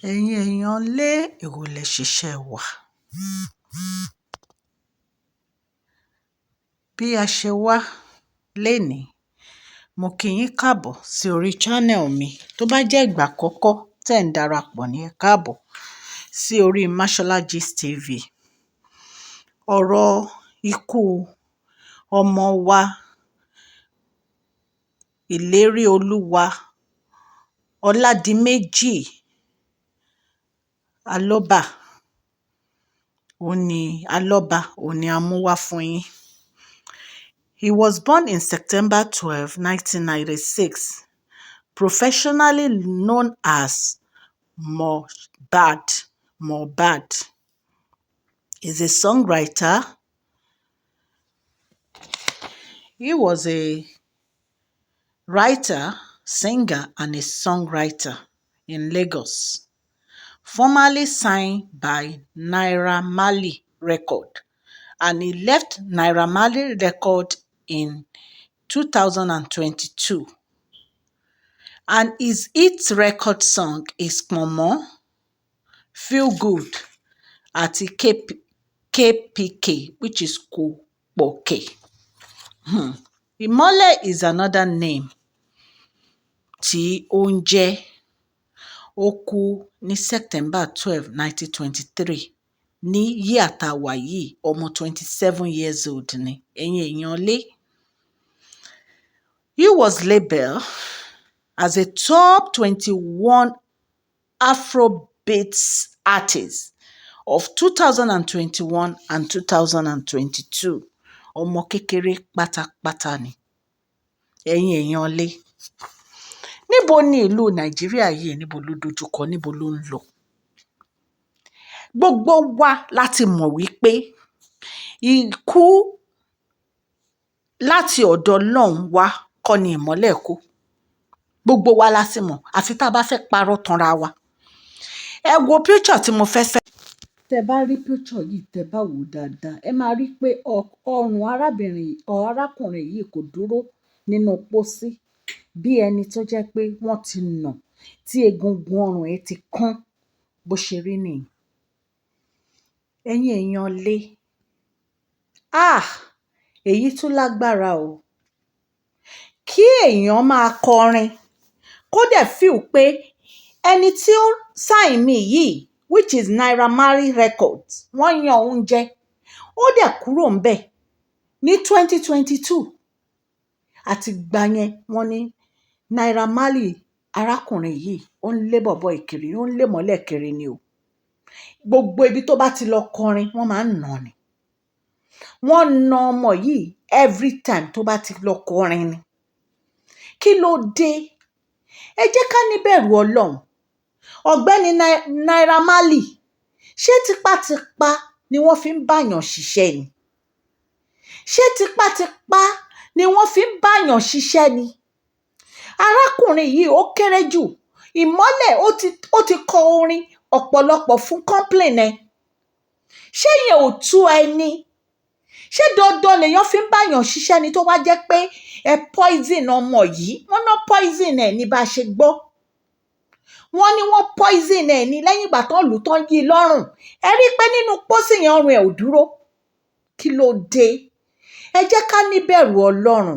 ẹ̀yin èèyàn lé èwo lẹ ṣiṣẹ́ wa. Bí a ṣe wá lénìí, mo kí yín káàbọ̀ sí orí channel mi. Tó bá jẹ́ ìgbà àkọ́kọ́ tẹ́ ń darapọ̀ ní, ẹ káàbọ̀ sí orí Mashola Gist TV. Ọ̀rọ̀ ikú ọmọ wa Ilerioluwa Oladimeji Aloba Aloba òní a mú wá fún yín. He was born in September 12, 1996, professionally known as Mohbad. Mohbad is a songwriter. He was a writer, singer, and a songwriter in Lagos, formerly signed by Naira Marley Record, and he left Naira Marley Record in 2022. And his hit record song is Pomo, Feel Good, àti KPK, which is Kopoke. Ìmọ́lẹ̀ is another name tí ó ń jẹ́. Ó kú ní September 12, 1923 ní yíà tá a wà yìí, ọmọ 27 years old ni. Ẹ̀yin èèyàn lé. He was labeled as a top 21 Afrobeats artist of 2021 and 2022. Ọmọ kékeré pátápátá ni. Ẹ̀yin èèyàn lé. Níbo ni ìlú Nàìjíríà yìí, níbo ló dojúkọ, níbo ló ń lọ? Gbogbo wa láti mọ̀ wípé ikú láti ọ̀dọ̀ Ọlọ́run wá kọ́ ni ìmọ́lẹ̀ kú. Gbogbo wa la sì mọ̀, àfi tá a bá fẹ́ parọ́ tanra wa. Ẹ wo picture tí mo fẹ́ sẹ́. Tẹ́ bá rí picture yìí, tẹ́ bá wò dáadáa, ẹ máa rí pé ọrùn arákùnrin yìí kò dúró nínú pósí, bí ẹni tó jẹ́ pé wọ́n ti nà, tí egungun ọrùn ẹ̀ ti kán, bó ṣe rí nìyí. Ẹ̀yin èèyàn lé. Èyí tún lágbára o. Kí èèyàn máa kọrin kó dẹ̀ feel pé ẹni tí ó sign mi yìí, which is Naira Marley Records, wọ́n yan oúnjẹ, ó dẹ̀ kúrò ńbẹ̀ ní 2022. Àti gbà yẹn wọ́n ní Naira Marley, arákùnrin yìí, ó ń lé bọ̀bọ́ ìkiri, ó ń lé mọ́lẹ̀ kiri ni o. Gbogbo ibi tó bá ti lọ kọrin, wọ́n máa ń nà ni. Wọ́n na ọmọ yìí every time tó bá ti lọ kọrin ni. Kí ló dé? Ẹ jẹ́ ká níbẹ̀rù Ọlọ́run. Ọ̀gbẹ́ni Naira Marley, ṣé tipátipá ni wọ́n fi ń báyàn ṣiṣẹ́ ni? Ṣé tipátipá ni wọ́n fi ń báyàn ṣiṣẹ́ ni? Arákùnrin yìí ó kéré jù. Ìmọ́lẹ̀ ó ti kọ orin ọ̀pọ̀lọpọ̀ fún complain ẹ. Ṣé yẹn ò tú ẹni? Ṣé dandan lèèyàn fi ń báyàn ṣiṣẹ́ ni tó wá jẹ́ pé ẹ poison ọmọ yìí? Wọ́n ná poison ẹ̀ ní bá a ṣe gbọ́. Wọ́n ní wọ́n poison ẹ̀ ní lẹ́yìn ìgbà tán lù tán yí lọ́rùn. Ẹ rí i pé nínú pósí yẹn ọrùn ẹ̀ ò dúró. Kí ló dé? Ẹ jẹ́ ká níbẹ̀rù Ọlọ́run.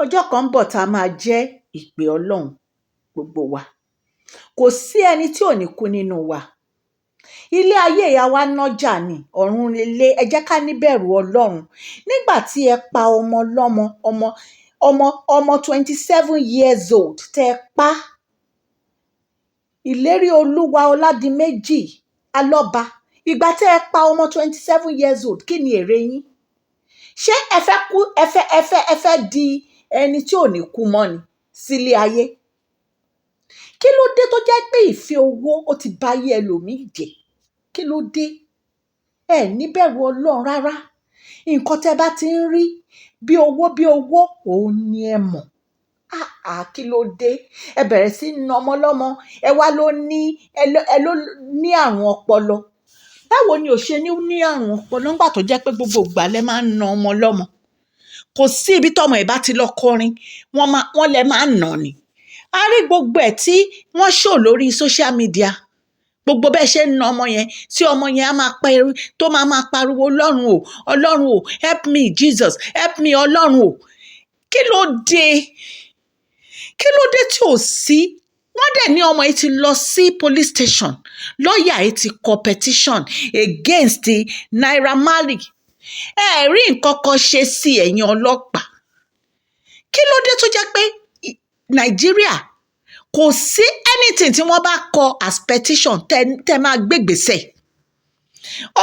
Ọjọ́ kan ń bọ̀ tá a máa jẹ́ ìpè Ọlọ́run gbogbo wa. Kò sí ẹni tí ò ní kú nínú wa. Ilé ayé ìyá wa nájà ni, ọ̀run lélẹ̀. Ẹ jẹ́ ká níbẹ̀rù Ọlọ́run. Nígbà tí ẹ pa ọmọ lọ́mọ, ọmọ 27 years old, tẹ́ ẹ pa Ilerioluwa Oladimeji Aloba. Ìgbà tẹ́ ẹ pa ọmọ 27 years old, kí ni èrè yín? Ṣé ẹ fẹ́ kú, ẹ fẹ́ di ẹni tí ò ní kú mọ́ ni sílé ayé? Kí ló dé tó jẹ́ pé ìfẹ́ owó ó ti bá ayé ẹlòmíì jẹ́? Kí ló dé? Ẹ níbẹ̀rù Ọlọ́run rárá. Nǹkan tẹ́ bá ti ń rí bí owó, òun ni ẹ mọ̀. Kí ló dé? Ẹ bẹ̀rẹ̀ sí na ọmọ lọ́mọ, ẹ wá ló ní àrùn ọpọlọ. Báwo ni ò ṣe ní àrùn ọpọlọ nígbà tó jẹ́ pé gbogbo ìgbà lẹ máa ń na ọmọ lọ́mọ? Kò sí ibi tọ́mọ ẹ̀ bá ti lọ kọrin, wọ́n lẹ máa ń nà ni. A rí gbogbo ẹ̀ tí wọ́n show lórí social media. gbogbo bẹ́ẹ̀ ṣe ń na ọmọ yẹn tí ọmọ yẹn á máa tó máa pariwo ọlọ́run o help me Jesus help me ọlọ́run o. kí ló dé tí ò sí. wọ́n dẹ̀ ní ọmọ yìí ti lọ sí police station, lọ́ọ̀yà yìí ti kọ petition against Naira Marley. ẹ rí nǹkan kan ṣe sí ẹ̀yin ọlọ́pàá. kí ló dé tó jẹ́ pé Nàìjíríà kò sí anything tí wọ́n bá kọ as petition tẹ́ máa gbégbèsè.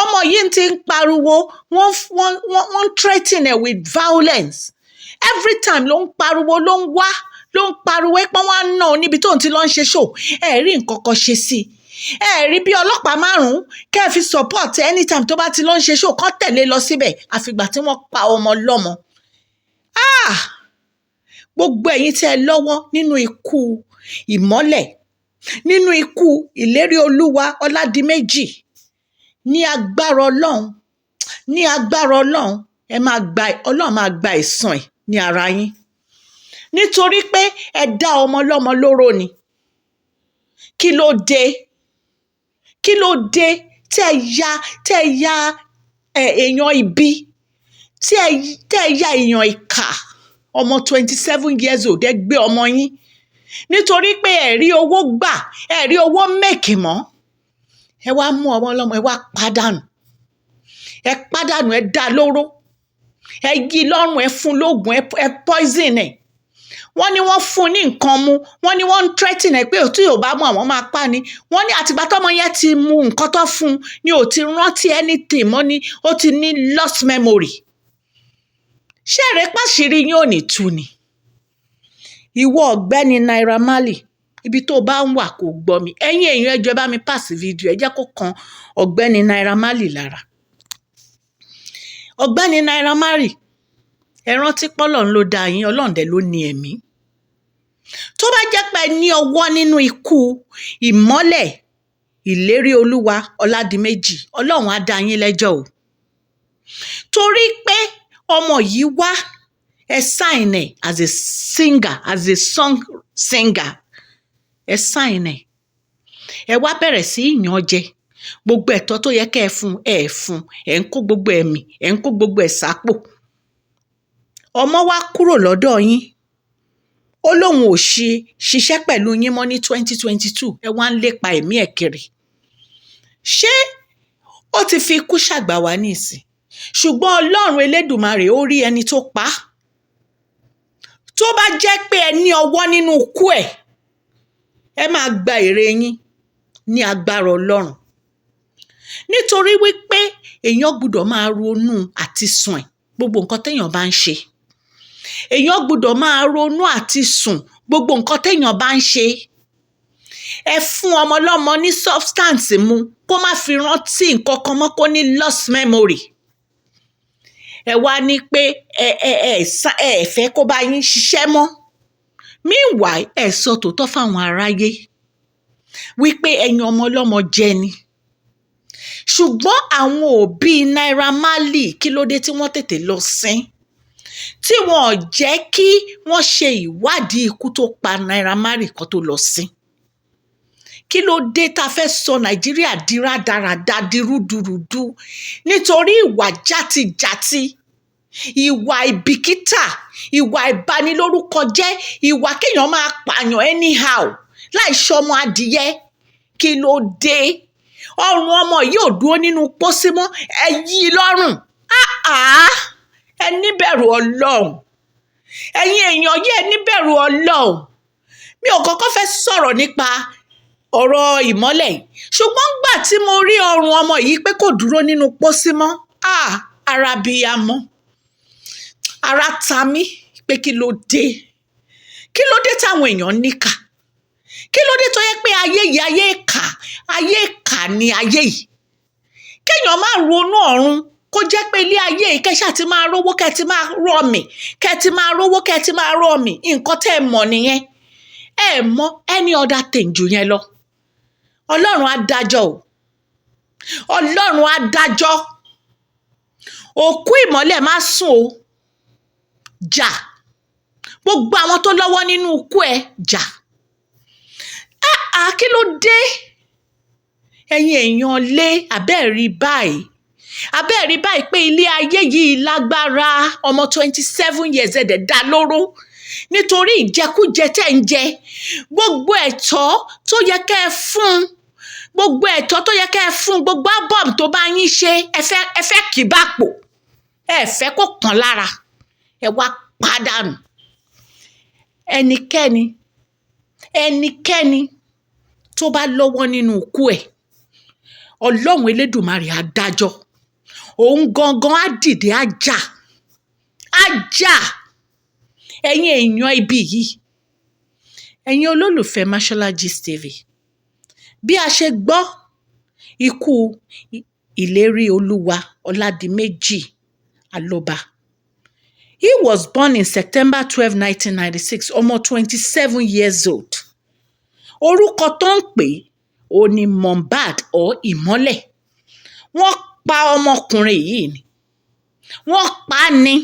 ọmọ yìí ti ń pariwo wọ́n threaten ẹ̀ with violence every time ló ń pariwo ló ń pariwo pé wọ́n á ná níbi tó ń ti lọ ń ṣe show. ẹ rí nǹkan kan ṣe sí i. ẹ rí bí ọlọ́pàá 5 kẹ́ ẹ fi support anytime tó bá ti lọ ń ṣe show kán tẹ̀lé lọ síbẹ̀ àfìgbà tí wọ́n pa ọmọ lọ́mọ. gbogbo ẹ̀yin tí ẹ lọ́wọ́ nínú ikú ìmọ́lẹ̀, nínú ikú Ilerioluwa Oladimeji, ní agbára ọlọ́run ọlọ́run máa gba ẹ̀san ẹ̀ ní ara yín, nítorí pé ẹ dá ọmọ lọ́mọ lóró ni. kí ló dé tẹ́ ẹ ya èèyàn ibi, tẹ́ ẹ ya èèyàn ìkà, ọmọ 27 years old ẹ gbé ọmọ yín nítorí pé ẹ rí owó gbà, ẹ rí owó mẹ́kì mọ́. ẹ wá mú ọmọ ọlọ́mọ ẹ wá pàdánù, ẹ dá lóró, ẹ yí lọ́rùn, ẹ fún lóògùn, ẹ poison ẹ̀. wọ́n ní wọ́n fún ní nǹkan mu, wọ́n ní wọ́n ń threaten ẹ̀ pé tí ò bá mú àwọn máa pa ni. wọ́n ní àtìgbà tọ́mọ yẹn ti mu nǹkan tó fún ni ò ti rántí anything mọ́, ni ó ti ní lost memory. ṣé èrè pàṣírí yín ò ní tú ni? ìwọ ọ̀gbẹ́ni Naira Marley, ibi tó bá ń wà kò gbọ́ mi. ẹ̀yin èèyàn ẹ jọ̀ọ́ bá mi pass fídíò, ẹ jẹ́ kó kan ọ̀gbẹ́ni Naira Marley lára. ọ̀gbẹ́ni Naira Marley, ẹ rántí pọ́lọ̀ ló dá yín, ọlọ́run dẹ̀ ló ní ẹ̀mí. tó bá jẹ́ pé ní ọwọ́ nínú ikú ìmọ́lẹ̀ Ilerioluwa Oladimeji, ọlọ́run á dá yín lẹ́jọ́ o. torí pé ọmọ yìí wá ẹ sign ẹ̀ as a singer, as a song singer, ẹ sign ẹ̀, ẹ wá bẹ̀rẹ̀ sí ìyàn jẹ gbogbo ẹ̀tọ́ tó yẹ kẹ́ ẹ fún ẹ̀ ń kó gbogbo ẹ̀mí, ẹ̀ ń kó gbogbo ẹ̀ sápò. ọmọ wa kúrò lọ́dọ̀ yín, ó lóun ò ṣiṣẹ́ pẹ̀lú yín mọ́ ní 2022, ẹ wá ń lépa ẹ̀mí ẹ̀ kiri. ṣé ó ti fi ikú ṣàgbà wá nísìn? ṣùgbọ́n ọlọ́run elédùmarè ó rí ẹni tó pa á. tó bá jẹ́ pé ẹ ní ọwọ́ nínú ikú ẹ̀, ẹ máa gba èrè yín ní agbára ọlọ́run. nítorí wípé èèyàn gbọ́dọ̀ máa ronú àti sùn ẹ̀ gbogbo nǹkan téèyàn bá ń ṣe. èèyàn gbọ́dọ̀ máa ronú àti sùn gbogbo nǹkan téèyàn bá ń ṣe. ẹ fún ọmọ ọlọ́mọ ní substance mu kó má fi rántí nǹkan kan mọ́, kó ní lost memory. ẹ wá ní pé ẹ fẹ́ kó bá yín ṣiṣẹ́ mọ́. meanwhile ẹ sọ tòótọ́ fáwọn aráyé wípé ẹ̀yin ọmọ ọlọ́mọ jẹ ni. ṣùgbọ́n àwọn òbí Naira Marley kí ló dé tí wọ́n tètè lọ sin, tí wọn ò jẹ́ kí wọ́n ṣe ìwádìí ikú tó pa Naira Marley kan tó lọ sin? kí ló dé tá a fẹ́ sọ Nàìjíríà di rádaràda, di rúdurùdu nítorí ìwà játijàti, ìwà ìbìkítà, ìwà ìbanilórúkọ jẹ́, ìwà kéèyàn máa pààyàn anyhow láì ṣọmọ adìyẹ? kí ló dé? ọrùn ọmọ yìí ò dúró nínú pósí mọ́, ẹ yí i lọ́rùn. ẹ níbẹ̀rù ọlọ́run, ẹ̀yin èèyàn yìí ẹ níbẹ̀rù ọlọ́run. mi ò kọ́kọ́ fẹ́ sọ̀rọ̀ nípa ọ̀rọ̀ ìmọ́lẹ̀, ṣùgbọ́n gbà tí mo rí ọrùn ọmọ yìí pé kò dúró nínú pósí mọ́, ara bíyamọ, ara ta mí pé kí ló dé táwọn èèyàn níkà? kí ló dé tó yẹ pé ayé yìí ayé ìkà ni ayé yìí? kéèyàn máa ronú ọ̀run, kó jẹ́ pé ilé ayé yìí kẹ́ ṣáà ti máa rówó, kẹ́ ti máa rọ̀mì, kẹ́ ti máa rówó, kẹ́ ti máa rọ̀mì, nǹkan tẹ́ ẹ mọ̀ nìyẹn. ẹ mọ̀ any other thing jù yẹn lọ. ọlọ́run á dájọ́ o, ọlọ́run á dájọ́. òkú ìmọ́lẹ̀ má sùn o, jà. gbogbo àwọn tó lọ́wọ́ nínú ikú ẹ̀ jà. kí ló dé? ẹ̀yin èèyàn lé abẹ́ẹ̀rí báyìí pé ilé ayé yìí lágbára. Ọmọ 27 years ẹ̀dẹ̀ dá lóró nítorí ìjẹkújẹ tẹ̀ ń jẹ. Gbogbo ẹ̀tọ́ tó yẹ kẹ́ ẹ fún, gbogbo ẹ̀tọ́ tó yẹ kẹ́ ẹ fún, gbogbo album tó bá yín ṣe, ẹ fẹ́ kì í bá pò, ẹ fẹ́ kó kàn lára, ẹ wá pàdánù. ẹnikẹ́ni tó bá lọ́wọ́ nínú ikú ẹ̀, Ọlọ́run Elédùmarè á dájọ́. Òun gangan á dìde á jà. Ẹ̀yin èèyàn ibi yìí, ẹ̀yin olólùfẹ́ Mashola Gist TV, bí a ṣe gbọ́ ikú Ilerioluwa Oladimeji Aloba. He was born in September 12, 1996, ọmọ 27 years old. Orúkọ tó ń pè ó ní Mohbad or Ìmọ́lẹ̀. Wọ́n pa ọmọkùnrin yìí ni. Wọ́n pa á ni.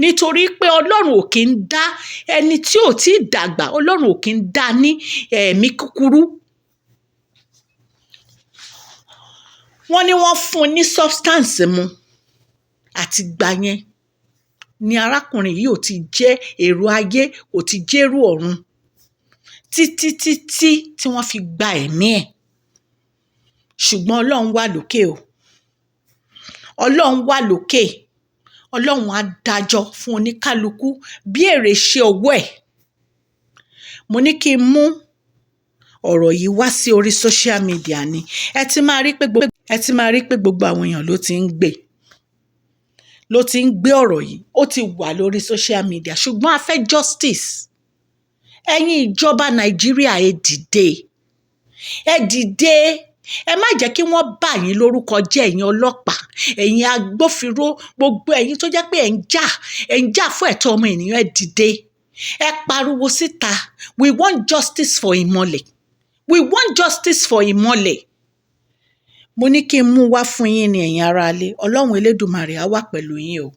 Nítorí pé Ọlọ́run ò kí ń dá ẹni tí ò tí ì dàgbà, Ọlọ́run ò kí ń dá ní ẹ̀mí kúkúrú. Wọ́n ní wọ́n fún un ní substance mu. Àti gbà yẹn ni arákùnrin yìí ò ti jẹ́ èrò ayé, ò ti jẹ́rú ọ̀run títí tí wọ́n fi gba ẹ̀mí ẹ̀. Ṣùgbọ́n Ọlọ́run wà lókè o. Ọlọ́run wà lókè. Ọlọ́run á dájọ́ fún oníkálukú bí èrè ṣe owó ẹ̀. Mo ní kí n mú ọ̀rọ̀ yìí wá sí orí social media ni. Ẹ ti máa rí pé gbogbo àwọn èèyàn ló ti ń gbé ọ̀rọ̀ yìí. Ó ti wà lórí social media. Ṣùgbọ́n a fẹ́ justice. Ẹ̀yin ìjọba Nàìjíríà, ẹ dìde. Ẹ má jẹ́ kí wọ́n bà yín lórúkọ jẹ́, ẹ̀yin ọlọ́pàá, ẹ̀yin agbófinró, gbogbo ẹ̀yin tó jẹ́ pé ẹ̀ ń jà fún ẹ̀tọ́ ọmọ ènìyàn, ẹ dìde. Ẹ pariwo síta. We want justice for Imole. We want justice for Imole. Mo ní kí n mú wá fún yín ni, ẹ̀yin aráalé. Ọlọ́run Elédùmarè á wà pẹ̀lú yín o.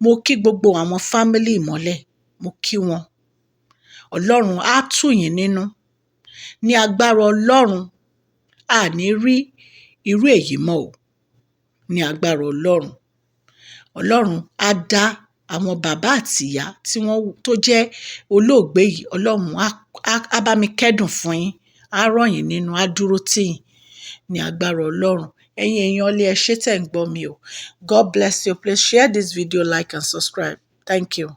Mo kí gbogbo àwọn fámílì Ìmọ́lẹ̀, mo kí wọn. Ọlọ́run á tù yín nínú. Ní agbára Ọlọ́run, a ní rí irú èyí mọ́ o. Ní agbára Ọlọ́run. Ọlọ́run á dá àwọn bàbá àti ìyá tó jẹ́ olóògbé yìí. Ọlọ́run á bá mi kẹ́dùn fún yín. Á rọ̀ yín nínú, á dúró tì yín. Ní agbára Ọlọ́run. Ẹ̀yin èèyàn ilé, ẹ ṣé tẹ́ ń gbọ́ mi o. God bless you. Please share this video, like and subscribe. Thank you.